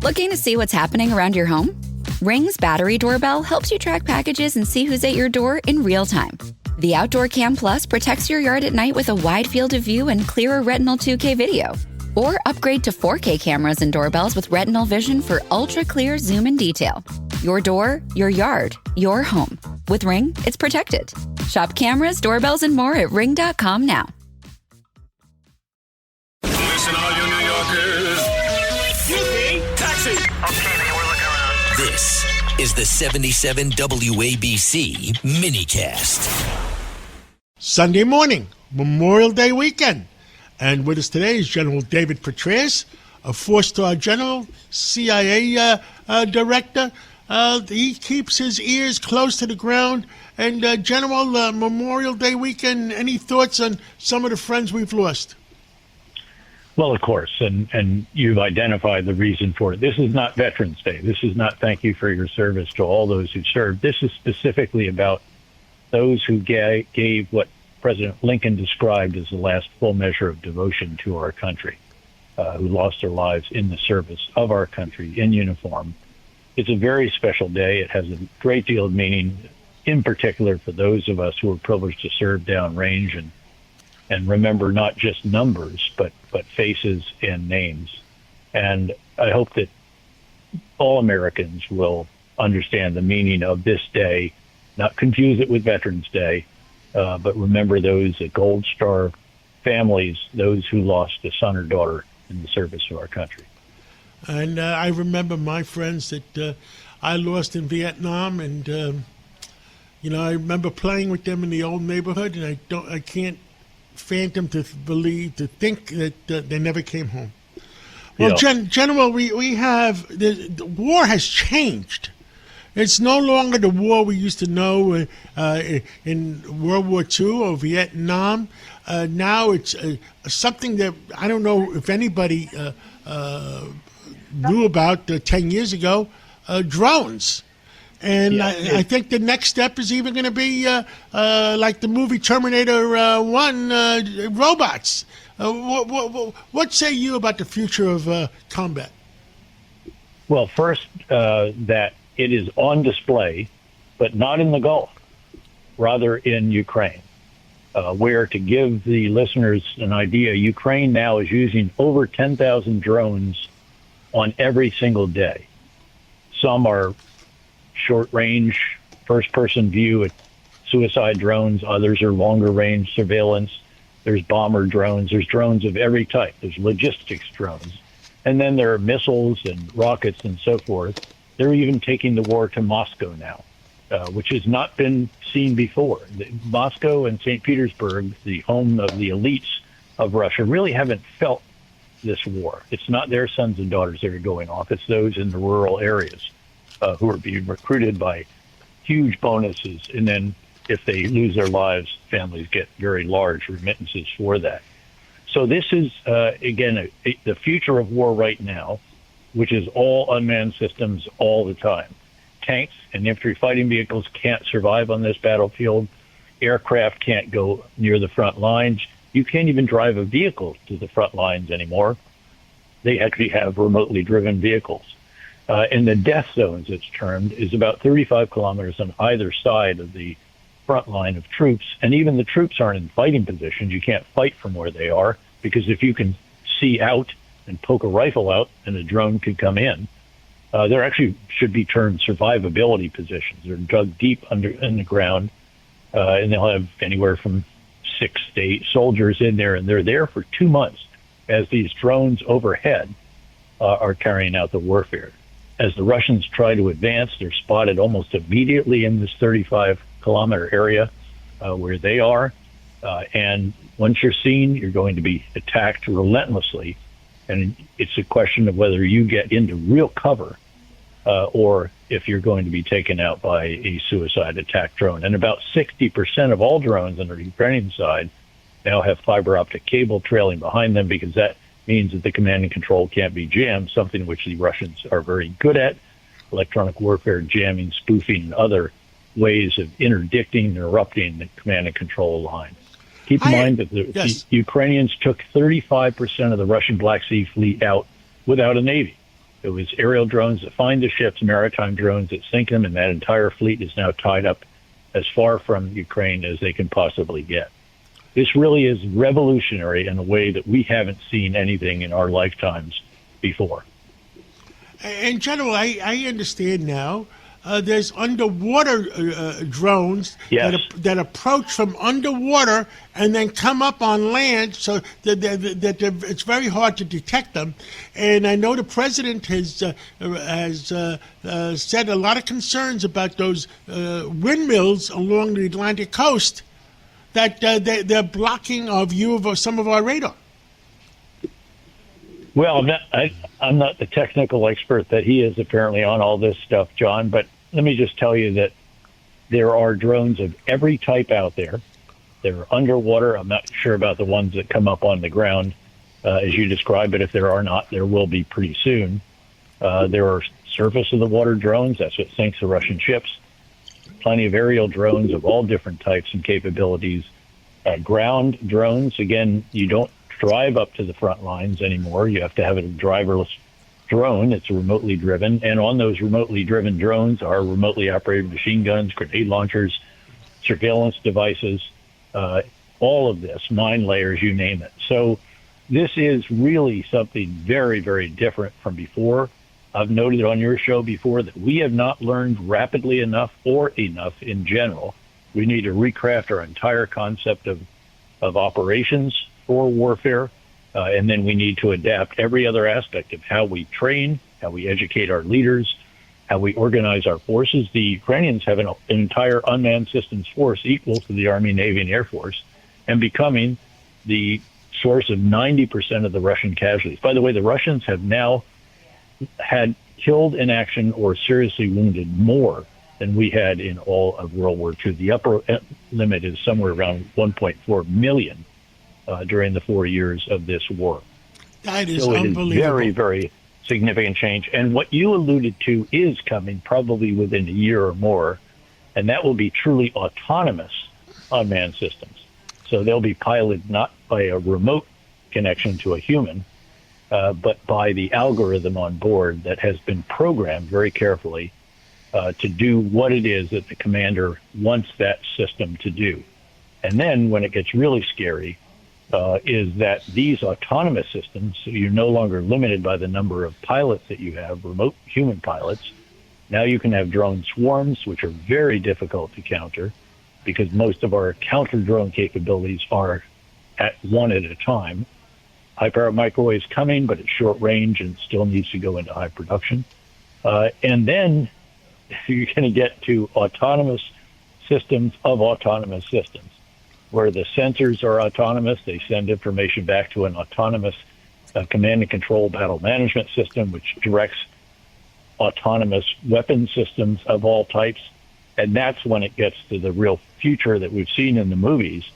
Looking to see what's happening around your home? Ring's Battery Doorbell helps you track packages and see who's at your door in real time. The Outdoor Cam Plus protects your yard at night with a wide field of view and clearer Retinal 2K video. Or upgrade to 4K cameras and doorbells with Retinal Vision for ultra-clear zoom and detail. Your door, your yard, your home. With Ring, it's protected. Shop cameras, doorbells, and more at ring.com now. Listen, all you New Yorkers. Taxi. Okay, we're looking around. This is the 77 WABC minicast. Sunday morning, Memorial Day weekend. And with us today is General David Petraeus, a four-star general, CIA director. He keeps his ears close to the ground. And General, Memorial Day weekend, any thoughts on some of the friends we've lost? Well, of course, and you've identified the reason for it. This is not Veterans Day. This is not thank you for your service to all those who served. This is specifically about those who gave what President Lincoln described as the last full measure of devotion to our country, who lost their lives in the service of our country in uniform. It's a very special day. It has a great deal of meaning, in particular for those of us who were privileged to serve downrange and remember not just numbers, but faces and names. And I hope that all Americans will understand the meaning of this day, not confuse it with Veterans Day, but remember those Gold Star families, those who lost a son or daughter in the service of our country. And I remember my friends that I lost in Vietnam, and I remember playing with them in the old neighborhood, and I can't fathom to think that they never came home. Well, yeah. General, we have the war has changed. It's no longer the war we used to know in World War II or Vietnam. Now it's something that I don't know if anybody knew about 10 years ago, drones. And I think the next step is even going to be like the movie Terminator 1, robots. What say you about the future of combat? Well, first, that it is on display, but not in the Gulf, rather in Ukraine, where, to give the listeners an idea, Ukraine now is using over 10,000 drones on every single day. Some are short-range, first-person view suicide drones. Others are longer-range surveillance. There's bomber drones. There's drones of every type. There's logistics drones. And then there are missiles and rockets and so forth. They're even taking the war to Moscow now, which has not been seen before. Moscow and St. Petersburg, the home of the elites of Russia, really haven't felt this war. It's not their sons and daughters that are going off. It's those in the rural areas who are being recruited by huge bonuses. And then if they lose their lives, families get very large remittances for that. So this is, again, the future of war right now, which is all unmanned systems all the time. Tanks and infantry fighting vehicles can't survive on this battlefield. Aircraft can't go near the front lines. You can't even drive a vehicle to the front lines anymore. They actually have remotely driven vehicles. And the death zones, it's termed, is about 35 kilometers on either side of the front line of troops. And even the troops aren't in fighting positions. You can't fight from where they are, because if you can see out and poke a rifle out, and a drone could come in, there actually should be termed survivability positions. They're dug deep in the ground, and they'll have anywhere from 6 to 8 soldiers in there, and they're there for 2 months as these drones overhead are carrying out the warfare. As the Russians try to advance, they're spotted almost immediately in this 35-kilometer area where they are. And once you're seen, you're going to be attacked relentlessly. And it's a question of whether you get into real cover or if you're going to be taken out by a suicide attack drone. And about 60% of all drones on the Ukrainian side now have fiber optic cable trailing behind them, because that means that the command and control can't be jammed, something which the Russians are very good at. Electronic warfare, jamming, spoofing, and other ways of interdicting, interrupting the command and control line. Keep in mind that the Ukrainians took 35% of the Russian Black Sea Fleet out without a navy. It was aerial drones that find the ships, maritime drones that sink them, and that entire fleet is now tied up as far from Ukraine as they can possibly get. This really is revolutionary in a way that we haven't seen anything in our lifetimes before. And General, I understand now. There's underwater drones Yes. that approach from underwater and then come up on land, so that it's very hard to detect them. And I know the president has said a lot of concerns about those windmills along the Atlantic coast, that they're blocking our view of some of our radar. Well, I'm not the technical expert that he is apparently on all this stuff, John, but let me just tell you that there are drones of every type out there. They're underwater. I'm not sure about the ones that come up on the ground, as you described, but if there are not, there will be pretty soon. There are surface of the water drones. That's what sinks the Russian ships. Plenty of aerial drones of all different types and capabilities. Ground drones, again, you don't drive up to the front lines anymore. You have to have a driverless drone. It's remotely driven. And on those remotely driven drones are remotely operated machine guns, grenade launchers, surveillance devices, all of this, mine layers, you name it. So this is really something very, very different from before. I've noted on your show before that we have not learned rapidly enough or enough in general. We need to recraft our entire concept of operations for warfare, and then we need to adapt every other aspect of how we train, how we educate our leaders, how we organize our forces. The Ukrainians have an entire unmanned systems force equal to the Army, Navy, and Air Force, and becoming the source of 90% of the Russian casualties. By the way, the Russians have now had killed in action or seriously wounded more than we had in all of World War II. The upper limit is somewhere around 1.4 million during the 4 years of this war. That is so unbelievable. It is very, very significant change. And what you alluded to is coming probably within a year or more, and that will be truly autonomous unmanned systems. So they'll be piloted not by a remote connection to a human, but by the algorithm on board that has been programmed very carefully to do what it is that the commander wants that system to do. And then when it gets really scary, is that these autonomous systems, so you're no longer limited by the number of pilots that you have, remote human pilots. Now you can have drone swarms, which are very difficult to counter because most of our counter drone capabilities are at one at a time. High-power microwave is coming, but it's short range and still needs to go into high production. And then you're going to get to autonomous systems of autonomous systems, where the sensors are autonomous. They send information back to an autonomous command and control battle management system, which directs autonomous weapon systems of all types. And that's when it gets to the real future that we've seen in the movies,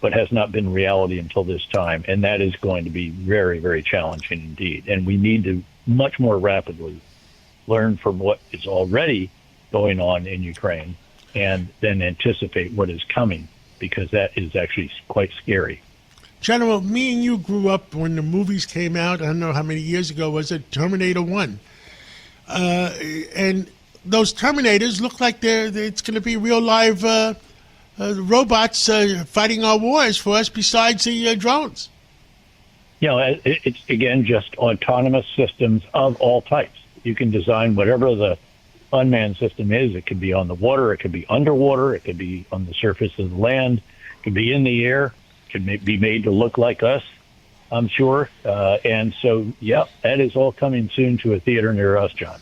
but has not been reality until this time. And that is going to be very, very challenging indeed. And we need to much more rapidly learn from what is already going on in Ukraine and then anticipate what is coming, because that is actually quite scary. General, me and you grew up when the movies came out. I don't know how many years ago was it, Terminator 1. And those Terminators look like it's going to be real live robots fighting our wars for us besides the drones. You know, it's, again, just autonomous systems of all types. You can design whatever the unmanned system is. It could be on the water, it could be underwater, it could be on the surface of the land, it could be in the air, it could be made to look like us, I'm sure. And so, yeah, that is all coming soon to a theater near us, John.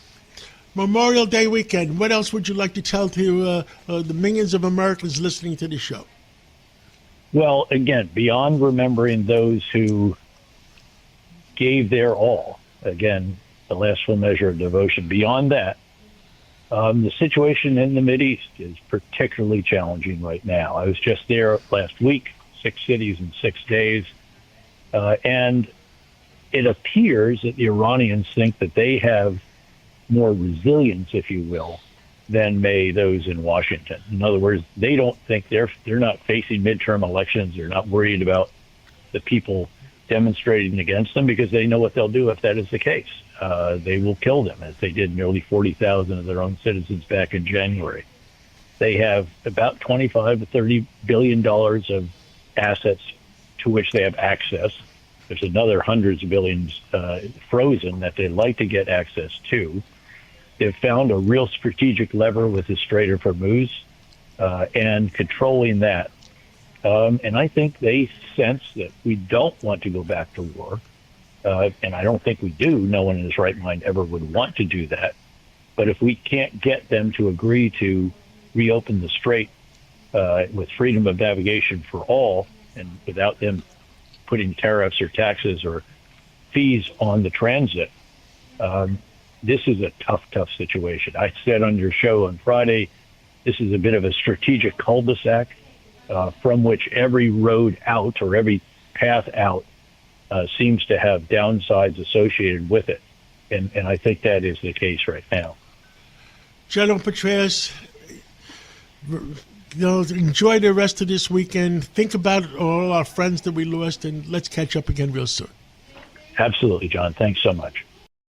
Memorial Day weekend, what else would you like to tell to the millions of Americans listening to the show? Well, again, beyond remembering those who gave their all, again, the last full measure of devotion, beyond that, the situation in the Mideast is particularly challenging right now. I was just there last week, 6 cities in 6 days, and it appears that the Iranians think that they have more resilience, if you will, than may those in Washington. In other words, they don't think they're not facing midterm elections. They're not worried about the people demonstrating against them because they know what they'll do if that is the case. they will kill them, as they did nearly 40,000 of their own citizens back in January. They have about $25 to $30 billion of assets to which they have access. There's another hundreds of billions frozen that they'd like to get access to. They've found a real strategic lever with the Strait of Hormuz and controlling that. And I think they sense that we don't want to go back to war. And I don't think we do. No one in his right mind ever would want to do that. But if we can't get them to agree to reopen the strait with freedom of navigation for all, and without them putting tariffs or taxes or fees on the transit, this is a tough situation. I said on your show on Friday, this is a bit of a strategic cul-de-sac from which every road out or every path out seems to have downsides associated with it. And I think that is the case right now. General Petraeus, enjoy the rest of this weekend. Think about all our friends that we lost, and let's catch up again real soon. Absolutely, John. Thanks so much.